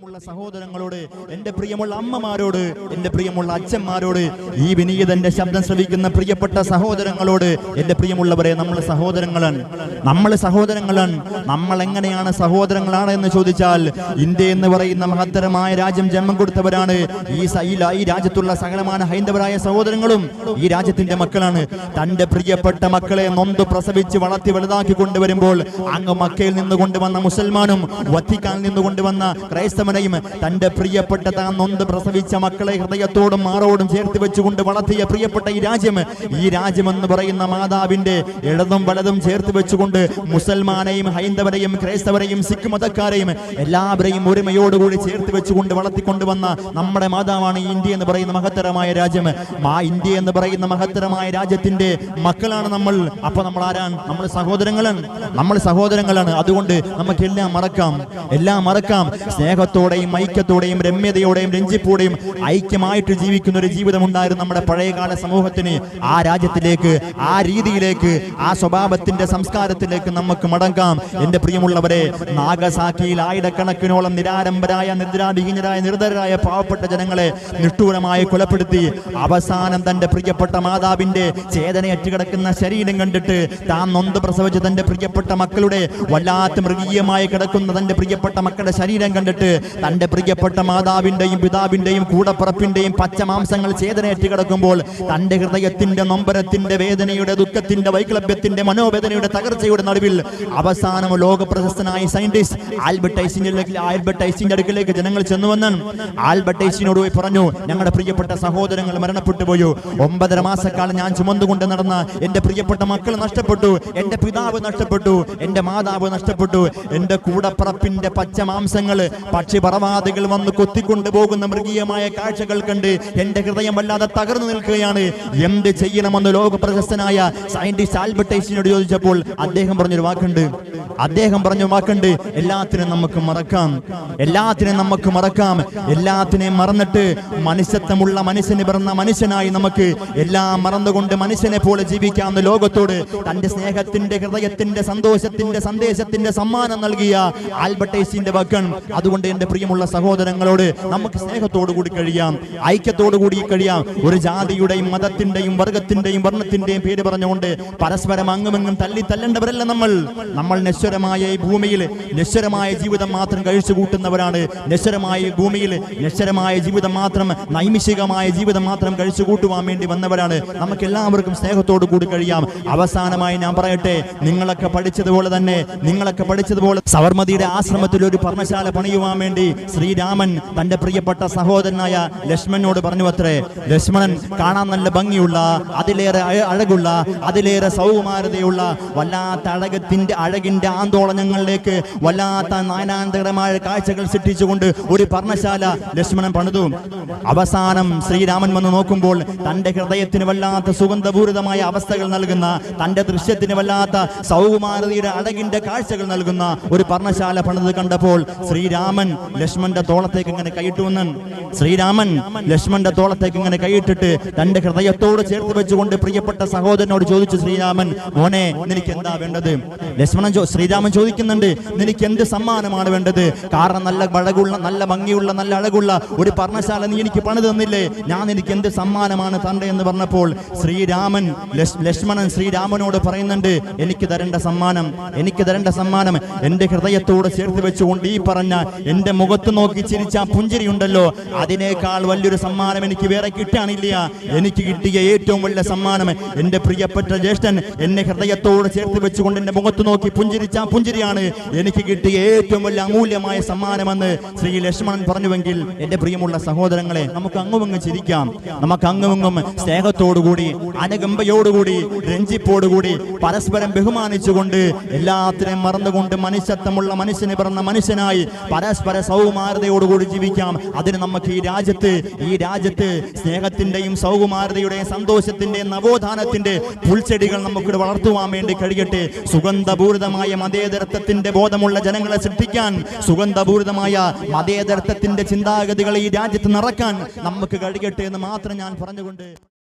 പ്രിയമുള്ള സഹോദരങ്ങളോട്, എന്റെ പ്രിയമുള്ള അമ്മമാരോട്, എന്റെ പ്രിയമുള്ള അച്ഛന്മാരോട്, ഈ വിനീതന്റെ ശബ്ദം ശ്രവിക്കുന്ന പ്രിയപ്പെട്ട സഹോദരങ്ങളോട്, എന്റെ പ്രിയമുള്ളവരെ, നമ്മൾ സഹോദരങ്ങളാണ്. നമ്മൾ എങ്ങനെയാണ് സഹോദരങ്ങളാണ് എന്ന് ചോദിച്ചാൽ, ഇന്ത്യ എന്ന് പറയുന്ന മഹത്തരമായ രാജ്യം ജന്മം കൊടുത്തവരാണ്. ഈ രാജ്യത്തുള്ള സകലമായ ഹൈന്ദവരായ സഹോദരങ്ങളും ഈ രാജ്യത്തിന്റെ മക്കളാണ്. തന്റെ പ്രിയപ്പെട്ട മക്കളെ നൊന്ത് പ്രസവിച്ച് വളർത്തി വലുതാക്കി കൊണ്ടുവരുമ്പോൾ അങ്ങ് മക്കയിൽ നിന്ന് കൊണ്ടുവന്ന മുസൽമാനും വത്തിക്കാനിൽ നിന്ന് കൊണ്ടുവന്ന ക്രൈസ്തവനെയും തന്റെ പ്രിയപ്പെട്ട താൻ നൊന്ത് പ്രസവിച്ച മക്കളെ ഹൃദയത്തോടും മാറോടും ചേർത്ത് വെച്ചുകൊണ്ട് വളർത്തിയ പ്രിയപ്പെട്ട ഈ രാജ്യം എന്ന് പറയുന്ന മാതാവിന്റെ ഇടതും വലതും ചേർത്ത് വെച്ചുകൊണ്ട് മുസൽമാനെയും ഹൈന്ദവരെയും ക്രൈസ്തവരെയും സിഖ് മതക്കാരെയും എല്ലാവരെയും ഒരുമയോടുകൂടി ചേർത്ത് വെച്ചുകൊണ്ട് വളർത്തിക്കൊണ്ടുവന്ന നമ്മുടെ മാതാവാണ് ഇന്ത്യ എന്ന് പറയുന്ന മഹത്തരമായ രാജ്യം. ഇന്ത്യ എന്ന് പറയുന്ന മഹത്തരമായ രാജ്യത്തിന്റെ മക്കളാണ് നമ്മൾ. അപ്പൊ നമ്മൾ ആരാണ്? നമ്മൾ സഹോദരങ്ങളാണ്. അതുകൊണ്ട് നമുക്ക് എല്ലാം മറക്കാം. സ്നേഹത്തോടെയും ഐക്യത്തോടെയും രമ്യതയോടെയും രഞ്ജിപ്പോടെയും ഐക്യമായിട്ട് ജീവിക്കുന്ന ഒരു ജീവിതം ഉണ്ടായിരുന്നു നമ്മുടെ പഴയകാല സമൂഹത്തിന്. ആ രാജ്യത്തിലേക്ക്, ആ രീതിയിലേക്ക്, ആ സ്വഭാവത്തിന്റെ സംസ്കാരത്തിലേക്ക് നമുക്ക് മടങ്ങാം. എന്റെ പ്രിയമുള്ളവരെ, നാഗസാക്കിയിൽ ആയിരക്കണക്കിനോളം നിരാരംഭരായ, നിദ്രാവിഹീനരായ, നിർദ്ധരായ പാവപ്പെട്ട ജനങ്ങളെ നിഷ്ഠൂരമായി കൊലപ്പെടുത്തി അവസാനം തന്റെ പ്രിയപ്പെട്ട മാതാവിന്റെ ചേതനയറ്റ് കിടക്കുന്ന ശരീരം കണ്ടിട്ട് താൻ നൊന്ത് പ്രസവിച്ച് തന്റെ പ്രിയപ്പെട്ട മക്കളുടെ വല്ലാത്ത മൃഗീയമായി കിടക്കുന്ന തന്റെ പ്രിയപ്പെട്ട മക്കളുടെ ശരീരം കണ്ടിട്ട് തന്റെ പ്രിയപ്പെട്ട മാതാവിന്റെയും പിതാവിന്റെയും കൂടപ്പിറപ്പിന്റെയും പച്ചമാംസങ്ങൾ ചേതനയറ്റ് കിടക്കുമ്പോൾ തന്റെ ഹൃദയത്തിന്റെ നൊമ്പരത്തിന്റെ വേദനയുടെ ദുഃഖത്തിന്റെ വൈക്ലഭ്യത്തിന്റെ മനോവേദനയുടെ തകർച്ചയുടെ നടുവിൽ അവസാനം ലോക പ്രശസ്തനായ സയന്റിസ്റ്റ് ആൽബർട്ട് ഐൻസ്റ്റീന്റെ അടുക്കിലേക്ക് ജനങ്ങൾ ചെന്നുവന്ന് ആൽബർട്ട് ഐൻസ്റ്റീനോട് പോയി പറഞ്ഞു, ഞങ്ങളുടെ പ്രിയപ്പെട്ട സഹോദരങ്ങൾ മരണപ്പെട്ടു പോയോ. 9.5 മാസക്കാലം ഞാൻ ചുമന്നുകൊണ്ട് നടന്ന എന്റെ പ്രിയപ്പെട്ട മക്കൾ നഷ്ടപ്പെട്ടു, എന്റെ പിതാവ് നഷ്ടപ്പെട്ടു, എന്റെ മാതാവ് നഷ്ടപ്പെട്ടു. എന്റെ കൂടപ്പിറപ്പിന്റെ പച്ചമാംസങ്ങൾ പക്ഷിപറവാദികൾ വന്ന് കൊത്തിക്കൊണ്ടു പോകുന്ന മൃഗീയമായ കാഴ്ചകൾ കണ്ട് എന്റെ ഹൃദയം വല്ലാതെ തകർന്നു നിൽക്കുകയാണ്. എന്ത് ചെയ്യണമെന്ന് ലോക പ്രശസ്തനായ സയന്റിസ്റ്റ് ആൽബർട്ട് ഐൻസ്റ്റീനോട് ചോദിച്ചപ്പോൾ അദ്ദേഹം പറഞ്ഞൊരു വാക്കുണ്ട്. എല്ലാത്തിനും നമുക്ക് മറക്കാം. എല്ലാത്തിനെയും മറന്നിട്ട് മനുഷ്യത്വമുള്ള മനുഷ്യന് പിറന്ന മനുഷ്യനായി നമുക്ക് എല്ലാം മറന്നുകൊണ്ട് മനുഷ്യനെ പോലെ ജീവിക്കാവുന്ന ലോകത്തോട് തന്റെ സ്നേഹത്തിന്റെ, ഹൃദയത്തിന്റെ, സന്തോഷത്തിന്റെ, സന്ദേശത്തിന്റെ സമ്മാനം നൽകിയ ആൽബർട്ട് ഐൻസ്റ്റീന്റെ വാക്കാണ്. അതുകൊണ്ട് എന്റെ പ്രിയമുള്ള സഹോദരങ്ങളോട് നമുക്ക് സ്നേഹത്തോടു കൂടി കഴിയാം, ഐക്യത്തോടു കൂടി കഴിയാം. ഒരു ജാതിയുടെയും മതത്തിന്റെയും വർഗത്തിന്റെയും വർണ്ണത്തിന്റെയും പേര് പറഞ്ഞുകൊണ്ട് പരസ്പരം അങ്ങുമെങ്ങും തല്ലേണ്ടവരല്ല. നമ്മൾ നശ്വരമായ ഈ ഭൂമിയിൽ നശ്വരമായ ജീവിതം മാത്രം കഴിച്ചു കൂട്ടുന്നവരാണ്. നശ്വരമായ ഭൂമിയിൽ നശ്വരമായ ജീവിതം മാത്രം, നൈമിഷികമായ ജീവിതം മാത്രം കഴിച്ചു കൂട്ടുവാൻ വേണ്ടി വന്നവരാണ്. നമുക്ക് എല്ലാവർക്കും സ്നേഹത്തോടു കൂടി കഴിയാം. അവസാനമായി ഞാൻ പറയട്ടെ, നിങ്ങളൊക്കെ പഠിച്ചതുപോലെ സബർമതിയുടെ ആശ്രമത്തിൽ ഒരു പർണശാല പണിയുവാൻ വേണ്ടി ശ്രീരാമൻ തന്റെ പ്രിയപ്പെട്ട സഹോദരനായ ലക്ഷ്മണനോട് പറഞ്ഞു അത്രേ. ലക്ഷ്മണൻ കാണാൻ നല്ല ഭംഗിയുള്ള, അതിലേറെ അഴകുള്ള, അതിലേറെ സൗകുമാരതയുള്ള, വല്ലാത്ത അഴകിന്റെ ആന്തോളനങ്ങളിലേക്ക് വല്ലാത്ത നാനാന്തരമായ കാഴ്ചകൾ സൃഷ്ടിച്ചുകൊണ്ട് ഒരു പർണശാല ലക്ഷ്മണൻ പണിതു. അവസാനം ശ്രീരാമൻ വന്ന് നോക്കുമ്പോൾ തന്റെ ഹൃദയത്തിന് വല്ലാത്ത സുഗന്ധപൂരിതമായ അവസ്ഥകൾ നൽകുന്ന, തന്റെ ദൃശ്യത്തിന് വല്ലാത്ത സൗകുമാരതയുടെ അഴകിന്റെ കാഴ്ചകൾ നൽകുന്ന ഒരു പർണശാല പണിത് കണ്ടപ്പോൾ ശ്രീരാമൻ ലക്ഷ്മണന്റെ തോളത്തേക്ക് ഇങ്ങനെ കൈയിട്ടിട്ട് തന്റെ ഹൃദയത്തോട് ചേർത്ത് വെച്ചുകൊണ്ട് പ്രിയപ്പെട്ട സഹോദരനോട് ചോദിച്ചു, ശ്രീരാമൻ മോനെ, നിനക്ക് എന്താ വേണ്ടത്? ശ്രീരാമൻ ചോദിക്കുന്നുണ്ട്, നിനക്ക് എന്ത് സമ്മാനമാണ് വേണ്ടത്? കാരണം നല്ല ഭംഗിയുള്ള, നല്ല അഴകുള്ള ഒരു പർണശാല നീ എനിക്ക് പണി തന്നില്ലേ, ഞാൻ എനിക്ക് എന്ത് സമ്മാനമാണ് തന്റെ എന്ന് പറഞ്ഞപ്പോൾ ലക്ഷ്മണൻ ശ്രീരാമനോട് പറയുന്നുണ്ട്, എനിക്ക് തരേണ്ട സമ്മാനം എന്റെ ഹൃദയത്തോട് ചേർത്ത് വെച്ചുകൊണ്ട് ഈ പറഞ്ഞ എന്റെ മുഖത്ത് നോക്കി ചിരിച്ച പുഞ്ചിരി ഉണ്ടല്ലോ, അതിനേക്കാൾ വലിയൊരു സമ്മാനം എനിക്ക് വേറെ കിട്ടാനില്ല. എനിക്ക് കിട്ടിയ ഏറ്റവും വലിയ സമ്മാനം എന്റെ പ്രിയപ്പെട്ട ജ്യേഷ്ഠൻ എന്നെ ഹൃദയത്തോട് ചേർത്ത് വെച്ചുകൊണ്ട് എന്റെ മുഖത്ത് നോക്കി പുഞ്ചിരിച്ച പുഞ്ചിരിയാണ് എനിക്ക് കിട്ടിയ ഏറ്റവും വലിയ അമൂല്യമായ സമ്മാനമെന്ന് ശ്രീ ലക്ഷ്മണൻ പറഞ്ഞുവെങ്കിൽ എന്റെ പ്രിയമുള്ള സഹോദരങ്ങളെ, നമുക്ക് അങ്ങുമങ്ങ് ചിരിക്കാം, നമുക്ക് അങ്ങുമങ്ങും സ്നേഹത്തോടുകൂടി, അനുകമ്പയോടുകൂടി, രഞ്ജിപ്പോടുകൂടി, പരസ്പരം ബഹുമാനിച്ചുകൊണ്ട്, എല്ലാത്തിനെയും മറന്നുകൊണ്ട് മനുഷ്യത്വമുള്ള മനുഷ്യന് പിറന്ന മനുഷ്യനായി പരസ്പര സൗകുമാരതയോടുകൂടി ജീവിക്കാം. അതിന് നമുക്ക് ഈ രാജ്യത്ത് സ്നേഹത്തിന്റെയും സൗകുമാരതയുടെയും സന്തോഷത്തിന്റെയും നവോത്ഥാനത്തിന്റെ പുൽച്ചെടികൾ നമുക്ക് വളർത്തുവാൻ വേണ്ടി കഴിയട്ടെ. സുഗന്ധപൂരിതമായ മതേതരത്വത്തിന്റെ ബോധമുള്ള ജനങ്ങളെ സൃഷ്ടിക്കാൻ, സുഗന്ധപൂരിതമായ മതേതരത്വത്തിന്റെ ചിന്താഗതികളെ ഈ രാജ്യത്ത് നിറക്കാൻ നമുക്ക് കഴിയട്ടെ എന്ന് മാത്രം ഞാൻ പറഞ്ഞുകൊണ്ട്